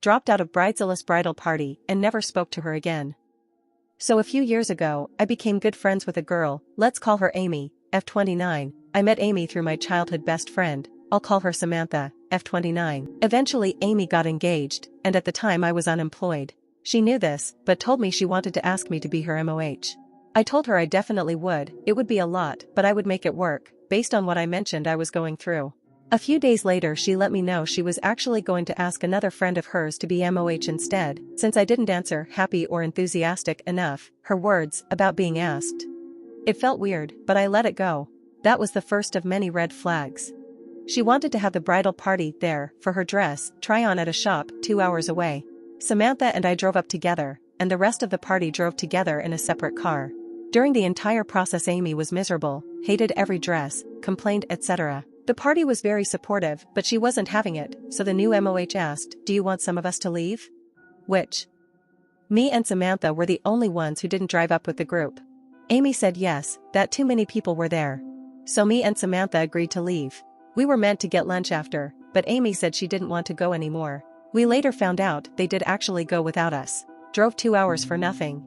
dropped out of Bridezillas' bridal party and never spoke to her again. So a few years ago, I became good friends with a girl, let's call her Amy, F29. I met Amy through my childhood best friend, I'll call her Samantha, F29. Eventually Amy got engaged, and at the time I was unemployed. She knew this, but told me she wanted to ask me to be her MOH. I told her I definitely would, it would be a lot, but I would make it work, based on what I mentioned I was going through. A few days later she let me know she was actually going to ask another friend of hers to be MOH instead, since I didn't answer happy or enthusiastic enough, her words, about being asked. It felt weird, but I let it go. That was the first of many red flags. She wanted to have the bridal party there for her dress try-on at a shop 2 hours away. Samantha and I drove up together, and the rest of the party drove together in a separate car. During the entire process Amy was miserable, hated every dress, complained etc. The party was very supportive, but she wasn't having it, so the new MOH asked, "Do you want some of us to leave?" Which? Me and Samantha were the only ones who didn't drive up with the group. Amy said yes, that too many people were there. So me and Samantha agreed to leave. We were meant to get lunch after, but Amy said she didn't want to go anymore. We later found out they did actually go without us. Drove 2 hours for nothing.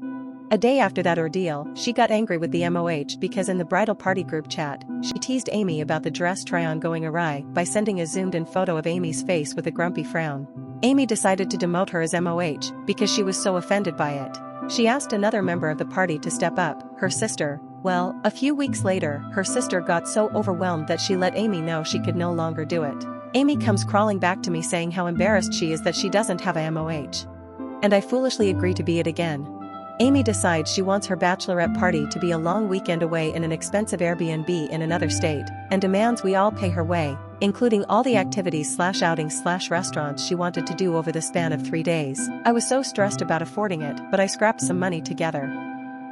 A day after that ordeal, she got angry with the MOH because in the bridal party group chat, she teased Amy about the dress try-on going awry by sending a zoomed-in photo of Amy's face with a grumpy frown. Amy decided to demote her as MOH because she was so offended by it. She asked another member of the party to step up, her sister. Well, a few weeks later, her sister got so overwhelmed that she let Amy know she could no longer do it. Amy comes crawling back to me saying how embarrassed she is that she doesn't have a MOH. And I foolishly agree to be it again. Amy decides she wants her bachelorette party to be a long weekend away in an expensive Airbnb in another state, and demands we all pay her way, including all the activities/outings/restaurants she wanted to do over the span of 3 days. I was so stressed about affording it, but I scrapped some money together.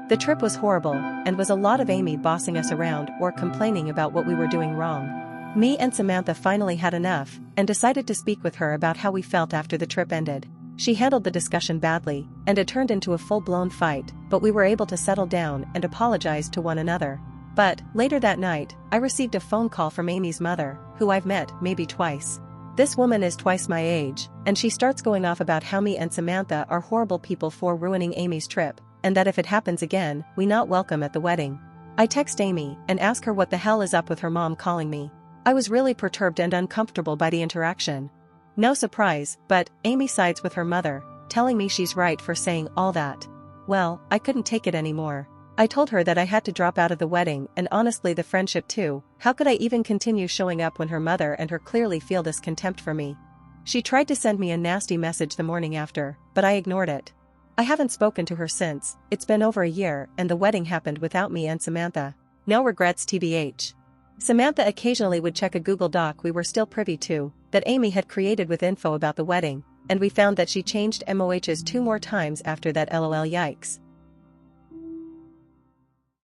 The trip was horrible, and was a lot of Amy bossing us around or complaining about what we were doing wrong. Me and Samantha finally had enough, and decided to speak with her about how we felt after the trip ended. She handled the discussion badly, and it turned into a full-blown fight, but we were able to settle down and apologize to one another. But, later that night, I received a phone call from Amy's mother, who I've met maybe twice. This woman is twice my age, and she starts going off about how me and Samantha are horrible people for ruining Amy's trip, and that if it happens again, we not welcome at the wedding. I text Amy and ask her what the hell is up with her mom calling me. I was really perturbed and uncomfortable by the interaction. No surprise, but Amy sides with her mother, telling me she's right for saying all that. Well, I couldn't take it anymore. I told her that I had to drop out of the wedding and honestly the friendship too. How could I even continue showing up when her mother and her clearly feel this contempt for me? She tried to send me a nasty message the morning after, but I ignored it. I haven't spoken to her since. It's been over a year and the wedding happened without me and Samantha. No regrets TBH. Samantha occasionally would check a Google Doc we were still privy to, that Amy had created with info about the wedding, and we found that she changed MOHs 2 more times after that. LOL yikes.